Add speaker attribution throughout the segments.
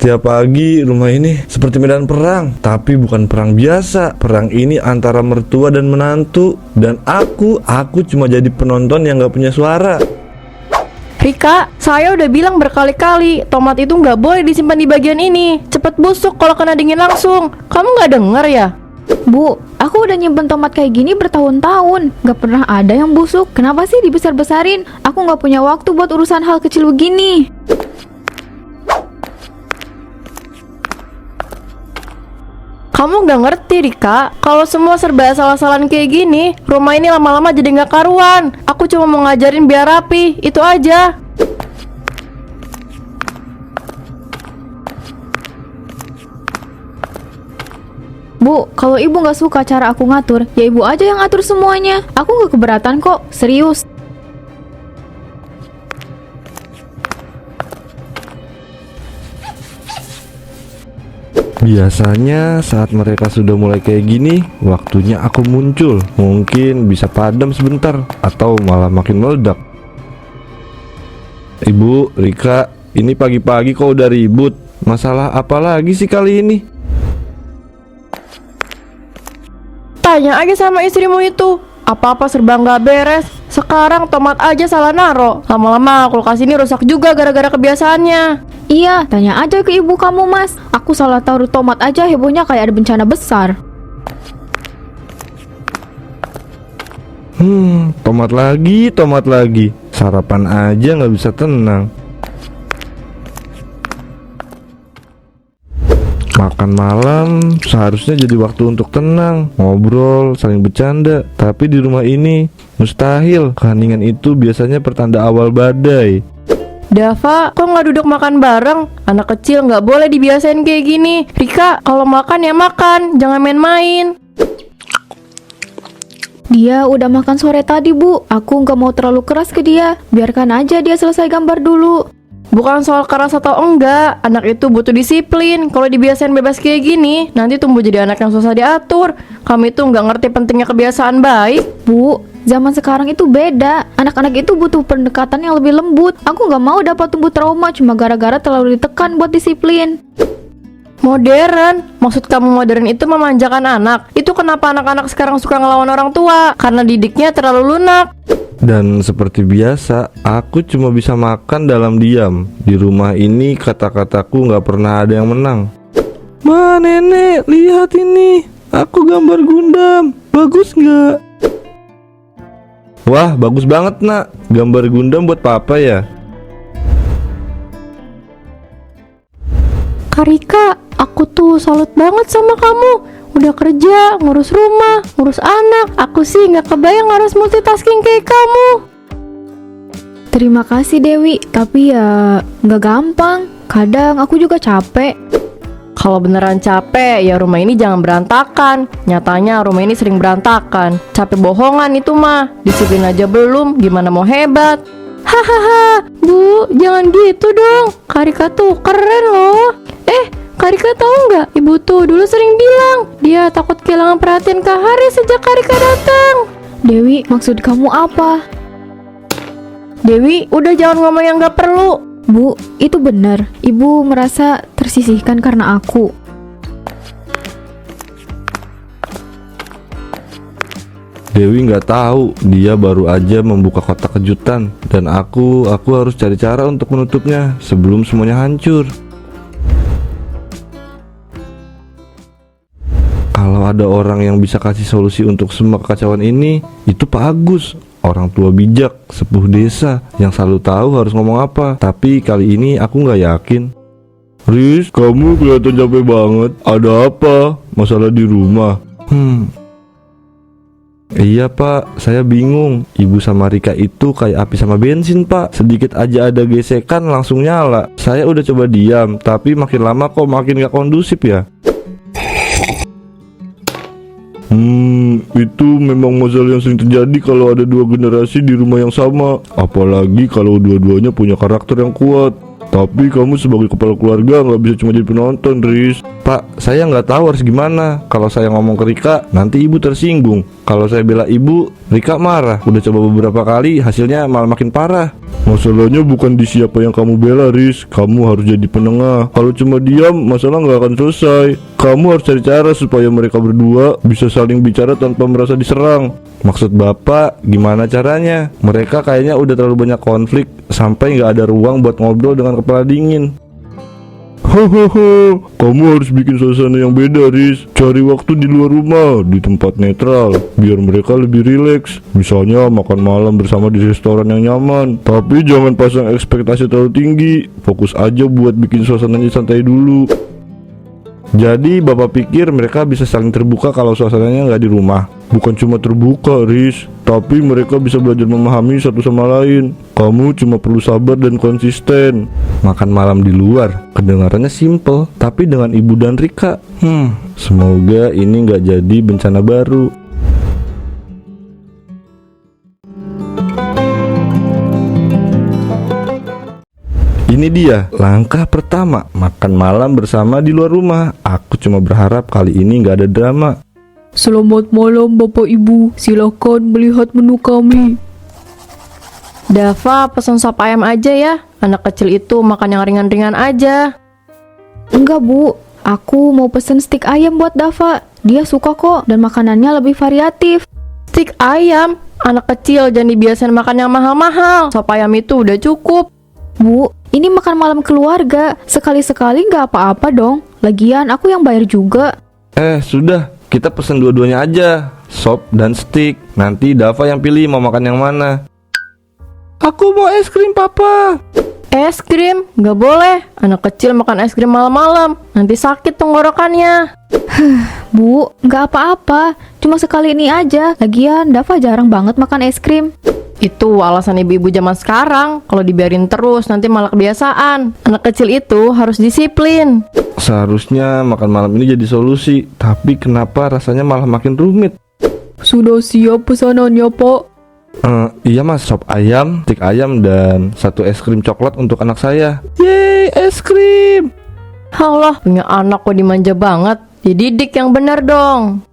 Speaker 1: Setiap pagi rumah ini seperti medan perang, tapi bukan perang biasa. Perang ini antara mertua dan menantu. Dan aku cuma jadi penonton yang gak punya suara.
Speaker 2: Rika, saya udah bilang berkali-kali, tomat itu nggak boleh disimpan di bagian ini. Cepet busuk kalau kena dingin langsung. Kamu nggak denger ya?
Speaker 3: Bu, aku udah nyimpen tomat kayak gini bertahun-tahun, gak pernah ada yang busuk. Kenapa sih dibesar-besarin? Aku gak punya waktu buat urusan hal kecil begini.
Speaker 2: Kamu nggak ngerti, Rika. Kalau semua serba salah-salahan kayak gini, rumah ini lama-lama jadi nggak karuan. Aku cuma mau ngajarin biar rapi, itu aja.
Speaker 3: Bu, kalau ibu gak suka cara aku ngatur, ya ibu aja yang atur semuanya. Aku gak keberatan kok, serius.
Speaker 1: Biasanya saat mereka sudah mulai kayak gini, waktunya aku muncul. Mungkin bisa padam sebentar, atau malah makin meledak. Ibu, Rika, ini pagi-pagi kok udah ribut. Masalah apa lagi sih kali ini?
Speaker 2: Tanya aja sama istrimu itu. Apa-apa serba nggak beres. Sekarang tomat aja salah naro. Lama-lama kulkas ini rusak juga gara-gara kebiasaannya.
Speaker 3: Iya, tanya aja ke ibu kamu, Mas. Aku salah taruh tomat aja hebohnya kayak ada bencana besar.
Speaker 1: Tomat lagi. Sarapan aja nggak bisa tenang. Makan malam seharusnya jadi waktu untuk tenang, ngobrol, saling bercanda. Tapi di rumah ini mustahil. Keheningan itu biasanya pertanda awal badai.
Speaker 2: Dava, kok nggak duduk makan bareng? Anak kecil nggak boleh dibiasain kayak gini. Rika, kalau makan ya makan, jangan main-main.
Speaker 3: Dia udah makan sore tadi, Bu. Aku nggak mau terlalu keras ke dia. Biarkan aja dia selesai gambar dulu.
Speaker 2: Bukan soal keras atau enggak, anak itu butuh disiplin. Kalau dibiasain bebas kayak gini, nanti tumbuh jadi anak yang susah diatur. Kamu itu nggak ngerti pentingnya kebiasaan baik.
Speaker 3: Bu, zaman sekarang itu beda. Anak-anak itu butuh pendekatan yang lebih lembut. Aku nggak mau dapat tumbuh trauma cuma gara-gara terlalu ditekan buat disiplin.
Speaker 2: Modern? Maksud kamu modern itu memanjakan anak? Itu kenapa anak-anak sekarang suka ngelawan orang tua? Karena didiknya terlalu lunak.
Speaker 1: Dan seperti biasa, aku cuma bisa makan dalam diam. Di rumah ini kata-kataku gak pernah ada yang menang. Ma, nenek, lihat ini. Aku gambar Gundam. Bagus gak? Wah, bagus banget, nak. Gambar Gundam buat papa ya?
Speaker 2: Karika, aku tuh salut banget sama kamu. Udah kerja, ngurus rumah, ngurus anak. Aku sih nggak kebayang harus multitasking kayak kamu.
Speaker 3: Terima kasih Dewi, tapi ya nggak gampang. Kadang aku juga capek.
Speaker 2: Kalau beneran capek, ya rumah ini jangan berantakan. Nyatanya rumah ini sering berantakan. Capek bohongan itu mah. Disiplin aja belum, gimana mau hebat. Hahaha, Bu, jangan gitu dong. Karika tuh keren loh. Karika tahu nggak? Ibu tuh dulu sering bilang dia takut kehilangan perhatian Kak Haris sejak Karika datang.
Speaker 3: Dewi, maksud kamu apa?
Speaker 2: Dewi, udah jangan ngomong yang nggak perlu.
Speaker 3: Bu, itu benar. Ibu merasa tersisihkan karena aku.
Speaker 1: Dewi nggak tahu, dia baru aja membuka kotak kejutan. Dan aku harus cari cara untuk menutupnya sebelum semuanya hancur. Kalau ada orang yang bisa kasih solusi untuk semua kekacauan ini, itu Pak Agus. Orang tua bijak, sepuh desa, yang selalu tahu harus ngomong apa. Tapi kali ini aku nggak yakin. Riz, kamu kelihatan capek banget. Ada apa? Masalah di rumah? Iya Pak, saya bingung. Ibu sama Rika itu kayak api sama bensin Pak. Sedikit aja ada gesekan langsung nyala. Saya udah coba diam, tapi makin lama kok makin gak kondusif ya. Itu memang masalah yang sering terjadi kalau ada dua generasi di rumah yang sama. Apalagi kalau dua-duanya punya karakter yang kuat. Tapi kamu sebagai kepala keluarga nggak bisa cuma jadi penonton, Riz. Pak, saya nggak tahu harus gimana. Kalau saya ngomong ke Rika, nanti ibu tersinggung. Kalau saya bela ibu, Rika marah. Udah coba beberapa kali, hasilnya malah makin parah. Masalahnya bukan di siapa yang kamu bela, Riz. Kamu harus jadi penengah. Kalau cuma diam, masalah nggak akan selesai. Kamu harus cari cara supaya mereka berdua bisa saling bicara tanpa merasa diserang. Maksud Bapak, gimana caranya? Mereka kayaknya udah terlalu banyak konflik sampai nggak ada ruang buat ngobrol dengan kepala dingin. Hahaha, kamu harus bikin suasana yang beda, Riz. Cari waktu di luar rumah, di tempat netral, biar mereka lebih rileks. Misalnya makan malam bersama di restoran yang nyaman. Tapi jangan pasang ekspektasi terlalu tinggi. Fokus aja buat bikin suasananya santai dulu. Jadi Bapak pikir mereka bisa saling terbuka kalau suasananya nggak di rumah? Bukan cuma terbuka, Riz, tapi mereka bisa belajar memahami satu sama lain. Kamu cuma perlu sabar dan konsisten. Makan malam di luar, kedengarannya simple, tapi dengan Ibu dan Rika, semoga ini nggak jadi bencana baru. Ini dia langkah pertama, makan malam bersama di luar rumah. Aku cuma berharap kali ini nggak ada drama.
Speaker 3: Selamat malam Bapak Ibu, silakan melihat menu kami.
Speaker 2: Dava pesen sop ayam aja ya. Anak kecil itu makan yang ringan-ringan aja.
Speaker 3: Enggak Bu, aku mau pesen stik ayam buat Dava. Dia suka kok dan makanannya lebih variatif.
Speaker 2: Stik ayam? Anak kecil jangan dibiasain makan yang mahal-mahal. Sop ayam itu udah cukup.
Speaker 3: Bu, ini makan malam keluarga. Sekali-sekali nggak apa-apa dong. Lagian aku yang bayar juga.
Speaker 1: Sudah, kita pesen dua-duanya aja, sop dan steak. Nanti Dava yang pilih mau makan yang mana. Aku mau es krim, Papa.
Speaker 2: Es krim? Nggak boleh. Anak kecil makan es krim malam-malam. Nanti sakit tenggorokannya.
Speaker 3: Bu, nggak apa-apa. Cuma sekali ini aja. Lagian Dava jarang banget makan es krim.
Speaker 2: Itu alasan ibu-ibu zaman sekarang. Kalau dibiarin terus nanti malah kebiasaan. Anak kecil itu harus disiplin.
Speaker 1: Seharusnya makan malam ini jadi solusi, tapi kenapa rasanya malah makin rumit?
Speaker 3: Sudah siap pesanannya, Pak?
Speaker 1: Iya Mas, sop ayam, stik ayam, dan satu es krim coklat untuk anak saya. Yeay, es krim!
Speaker 2: Allah, punya anak kok dimanja banget. Dididik yang benar dong.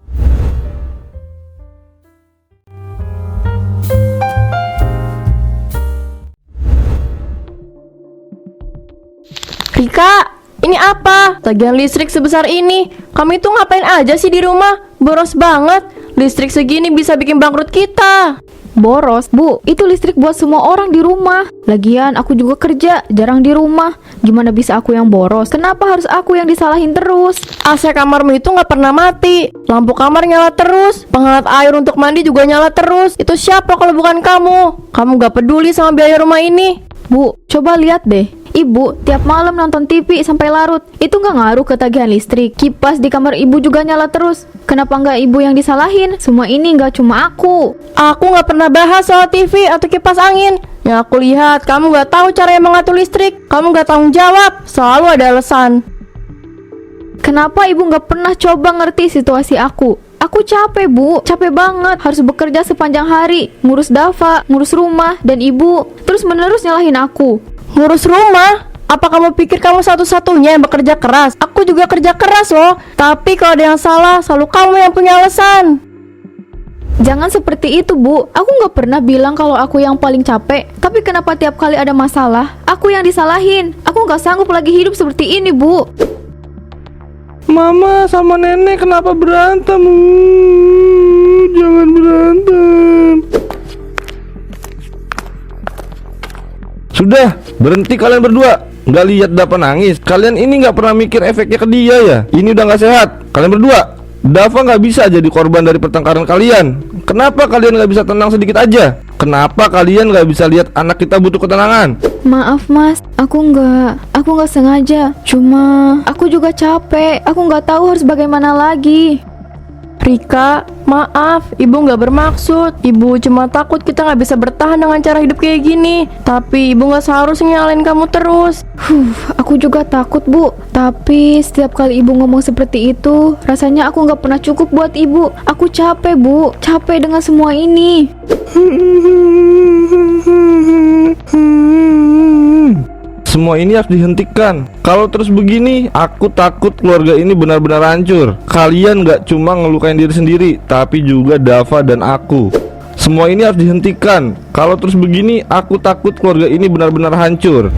Speaker 2: Rika, ini apa? Tagihan listrik sebesar ini. Kamu itu ngapain aja sih di rumah? Boros banget. Listrik segini bisa bikin bangkrut kita.
Speaker 3: Boros? Bu, itu listrik buat semua orang di rumah. Lagian aku juga kerja, jarang di rumah. Gimana bisa aku yang boros? Kenapa harus aku yang disalahin terus?
Speaker 2: AC kamarmu itu nggak pernah mati. Lampu kamar nyala terus. Penghangat air untuk mandi juga nyala terus. Itu siapa kalau bukan kamu? Kamu nggak peduli sama biaya rumah ini.
Speaker 3: Bu, coba lihat deh. Ibu tiap malam nonton TV sampai larut. Itu nggak ngaruh ke tagihan listrik. Kipas di kamar ibu juga nyala terus. Kenapa nggak ibu yang disalahin? Semua ini nggak cuma aku.
Speaker 2: Aku nggak pernah bahas soal TV atau kipas angin. Yang aku lihat, kamu nggak tahu cara mengatur listrik. Kamu nggak tanggung jawab. Selalu ada alasan.
Speaker 3: Kenapa ibu nggak pernah coba ngerti situasi aku? Aku capek, Bu. Capek banget. Harus bekerja sepanjang hari. Ngurus Dava, ngurus rumah, dan ibu. Terus menerus nyalahin aku.
Speaker 2: Ngurus rumah? Apa kamu pikir kamu satu-satunya yang bekerja keras? Aku juga kerja keras loh. Tapi kalau ada yang salah, selalu kamu yang punya alasan.
Speaker 3: Jangan seperti itu, Bu. Aku nggak pernah bilang kalau aku yang paling capek. Tapi kenapa tiap kali ada masalah, aku yang disalahin? Aku nggak sanggup lagi hidup seperti ini, Bu.
Speaker 1: Mama sama nenek kenapa berantem? Jangan berantem. Sudah, berhenti kalian berdua. Nggak lihat Dava nangis. Kalian ini nggak pernah mikir efeknya ke dia ya. Ini udah nggak sehat. Kalian berdua, Dava nggak bisa jadi korban dari pertengkaran kalian. Kenapa kalian nggak bisa tenang sedikit aja? Kenapa kalian nggak bisa lihat anak kita butuh ketenangan?
Speaker 3: Maaf Mas, aku nggak sengaja. Cuma aku juga capek. Aku nggak tahu harus bagaimana lagi.
Speaker 2: Rika, maaf, ibu nggak bermaksud. Ibu cuma takut kita nggak bisa bertahan dengan cara hidup kayak gini. Tapi ibu nggak seharusnya nyalain kamu terus.
Speaker 3: Aku juga takut, Bu. Tapi setiap kali ibu ngomong seperti itu, rasanya aku nggak pernah cukup buat ibu. Aku capek, Bu. Capek dengan semua ini.
Speaker 1: Semua ini harus dihentikan. Kalau terus begini, aku takut keluarga ini benar-benar hancur. Kalian gak cuma ngelukain diri sendiri, tapi juga Dava dan aku. Semua ini harus dihentikan. Kalau terus begini, aku takut keluarga ini benar-benar hancur.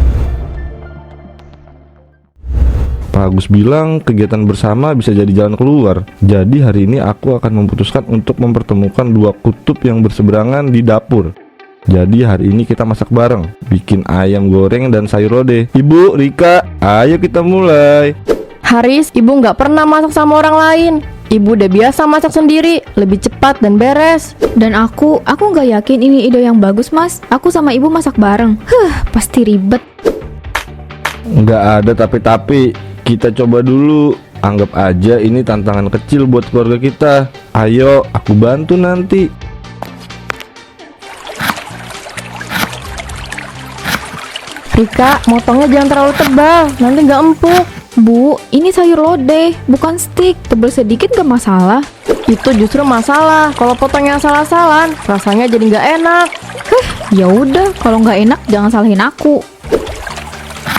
Speaker 1: Pak Agus bilang kegiatan bersama bisa jadi jalan keluar. Jadi hari ini aku akan memutuskan untuk mempertemukan dua kutub yang berseberangan di dapur. Jadi hari ini kita masak bareng, bikin ayam goreng dan sayur lodeh. Ibu, Rika, ayo kita mulai.
Speaker 2: Haris, ibu nggak pernah masak sama orang lain. Ibu udah biasa masak sendiri, lebih cepat dan beres.
Speaker 3: Dan aku nggak yakin ini ide yang bagus, Mas. Aku sama ibu masak bareng. Pasti ribet.
Speaker 1: Nggak ada tapi. Kita coba dulu. Anggap aja ini tantangan kecil buat keluarga kita. Ayo, aku bantu nanti.
Speaker 2: Rika, motongnya jangan terlalu tebal, nanti nggak empuk.
Speaker 3: Bu, ini sayur lodeh, bukan steak. Tebel sedikit gak masalah.
Speaker 2: Itu justru masalah. Kalau potongnya salah-salah, rasanya jadi nggak enak.
Speaker 3: Ya udah, kalau nggak enak jangan salahin aku.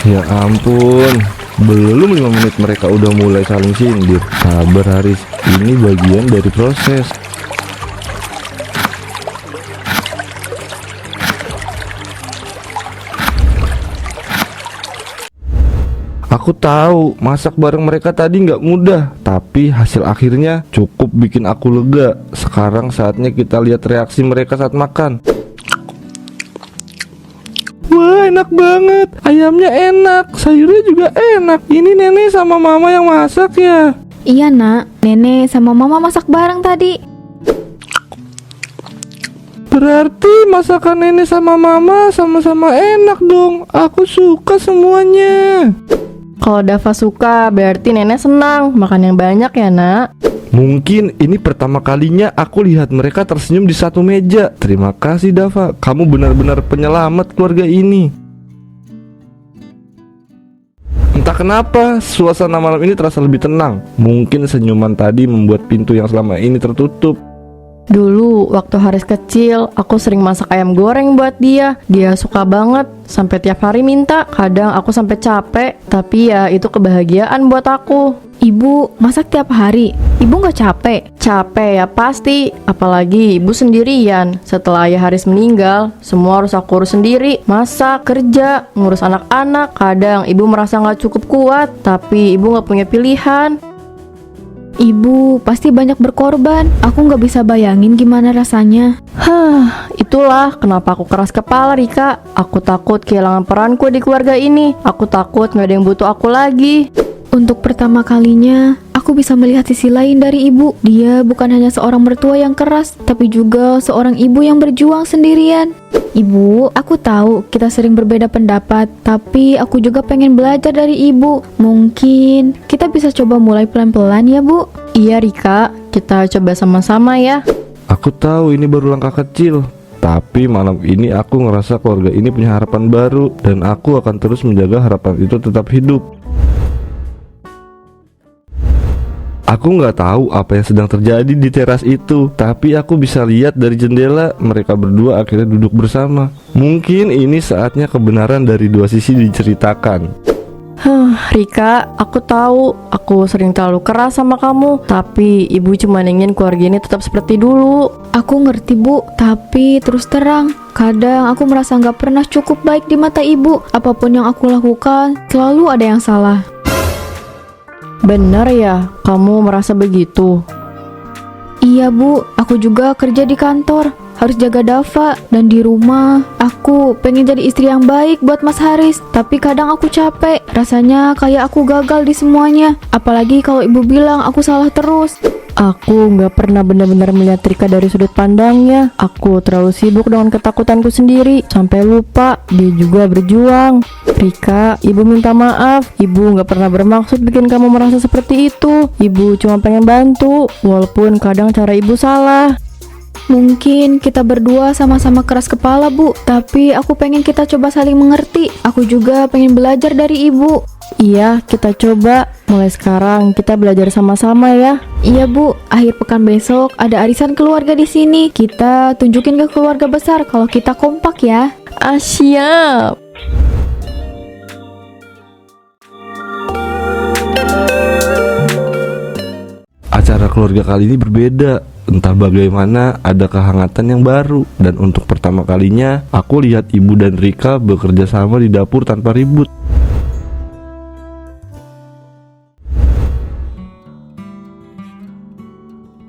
Speaker 1: Ya ampun, belum 5 menit mereka udah mulai saling sindir. Sabar Haris, ini bagian dari proses. Aku tahu masak bareng mereka tadi nggak mudah, tapi hasil akhirnya cukup bikin aku lega. Sekarang saatnya kita lihat reaksi mereka saat makan. Wah, enak banget. Ayamnya enak, sayurnya juga enak. Ini nenek sama mama yang masak ya?
Speaker 3: Iya nak, nenek sama mama masak bareng tadi.
Speaker 1: Berarti masakan nenek sama mama sama-sama enak dong. Aku suka semuanya.
Speaker 2: Kalau Dava suka, berarti nenek senang. Makan yang banyak ya nak.
Speaker 1: Mungkin ini pertama kalinya aku lihat mereka tersenyum di satu meja. Terima kasih Dava, kamu benar-benar penyelamat keluarga ini. Entah kenapa suasana malam ini terasa lebih tenang. Mungkin senyuman tadi membuat pintu yang selama ini tertutup.
Speaker 2: Dulu waktu Haris kecil, aku sering masak ayam goreng buat dia. Dia suka banget, sampai tiap hari minta. Kadang aku sampai capek, tapi ya itu kebahagiaan buat aku.
Speaker 3: Ibu masak tiap hari, ibu nggak capek?
Speaker 2: Capek ya pasti, apalagi ibu sendirian. Setelah ayah Haris meninggal, semua harus aku urus sendiri. Masak, kerja, ngurus anak-anak. Kadang ibu merasa nggak cukup kuat, tapi ibu nggak punya pilihan.
Speaker 3: Ibu pasti banyak berkorban. Aku nggak bisa bayangin gimana rasanya.
Speaker 2: Itulah kenapa aku keras kepala Rika. Aku takut kehilangan peranku di keluarga ini. Aku takut nggak ada yang butuh aku lagi.
Speaker 3: Untuk pertama kalinya, aku bisa melihat sisi lain dari ibu. Dia bukan hanya seorang mertua yang keras, tapi juga seorang ibu yang berjuang sendirian. Ibu, aku tahu kita sering berbeda pendapat, tapi aku juga pengen belajar dari ibu. Mungkin kita bisa coba mulai pelan-pelan ya, Bu?
Speaker 2: Iya Rika, kita coba sama-sama ya.
Speaker 1: Aku tahu ini baru langkah kecil, tapi malam ini aku ngerasa keluarga ini punya harapan baru. Dan aku akan terus menjaga harapan itu tetap hidup. Aku nggak tahu apa yang sedang terjadi di teras itu, tapi aku bisa lihat dari jendela mereka berdua akhirnya duduk bersama. Mungkin ini saatnya kebenaran dari dua sisi diceritakan.
Speaker 2: Rika, aku tahu aku sering terlalu keras sama kamu, tapi ibu cuma ingin keluarga ini tetap seperti dulu.
Speaker 3: Aku ngerti Bu, tapi terus terang, kadang aku merasa nggak pernah cukup baik di mata ibu. Apapun yang aku lakukan, selalu ada yang salah.
Speaker 2: Benar ya, kamu merasa begitu?
Speaker 3: Iya Bu, aku juga kerja di kantor, harus jaga Dava, dan di rumah aku pengen jadi istri yang baik buat Mas Haris. Tapi kadang aku capek, rasanya kayak aku gagal di semuanya. Apalagi kalau ibu bilang aku salah terus.
Speaker 2: Aku nggak pernah benar-benar melihat Rika dari sudut pandangnya. Aku terlalu sibuk dengan ketakutanku sendiri, sampai lupa dia juga berjuang. Rika, ibu minta maaf. Ibu nggak pernah bermaksud bikin kamu merasa seperti itu. Ibu cuma pengen bantu, walaupun kadang cara ibu salah.
Speaker 3: Mungkin kita berdua sama-sama keras kepala Bu, tapi aku pengen kita coba saling mengerti. Aku juga pengen belajar dari ibu.
Speaker 2: Iya, kita coba. Mulai sekarang kita belajar sama-sama ya.
Speaker 3: Iya Bu, akhir pekan besok ada arisan keluarga di sini. Kita tunjukin ke keluarga besar kalau kita kompak ya.
Speaker 2: Siap.
Speaker 1: Acara keluarga kali ini berbeda. Entah bagaimana ada kehangatan yang baru. Dan untuk pertama kalinya aku lihat Ibu dan Rika bekerja sama di dapur tanpa ribut.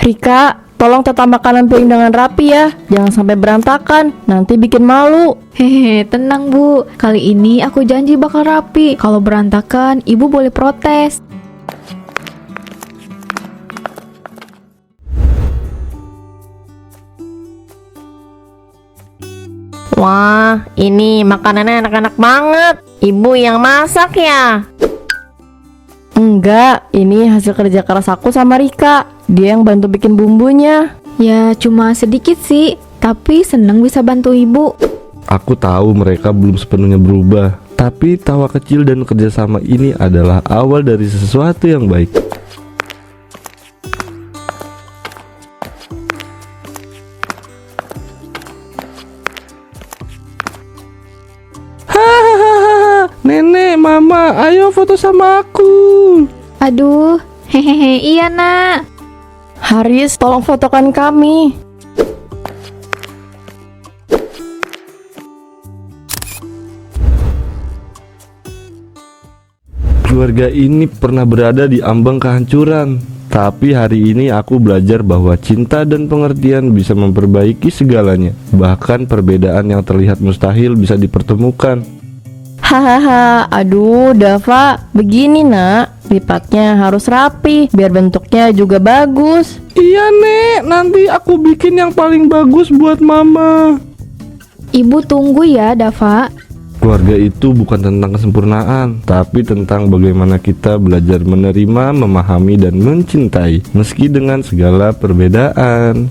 Speaker 2: Rika, tolong tata makanan piring dengan rapi ya. Jangan sampai berantakan, nanti bikin malu.
Speaker 3: Hehe, tenang Bu. Kali ini aku janji bakal rapi. Kalau berantakan, Ibu boleh protes.
Speaker 2: Wah, ini makanannya enak-enak banget. Ibu yang masak ya? Enggak, ini hasil kerja keras aku sama Rika. Dia yang bantu bikin bumbunya.
Speaker 3: Ya, cuma sedikit sih. Tapi seneng bisa bantu Ibu.
Speaker 1: Aku tahu mereka belum sepenuhnya berubah, tapi tawa kecil dan kerjasama ini adalah awal dari sesuatu yang baik. Hahaha, nenek, mama, ayo foto sama aku.
Speaker 3: Aduh, hehehe, iya nak.
Speaker 2: Haris, tolong fotokan kami.
Speaker 1: Keluarga ini pernah berada di ambang kehancuran, tapi hari ini aku belajar bahwa cinta dan pengertian bisa memperbaiki segalanya. Bahkan perbedaan yang terlihat mustahil bisa dipertemukan.
Speaker 2: Hahaha, aduh Dava, begini nak, lipatnya harus rapi, biar bentuknya juga bagus.
Speaker 1: Iya nek, nanti aku bikin yang paling bagus buat mama.
Speaker 3: Ibu tunggu ya, Dava.
Speaker 1: Keluarga itu bukan tentang kesempurnaan, tapi tentang bagaimana kita belajar menerima, memahami, dan mencintai, meski dengan segala perbedaan.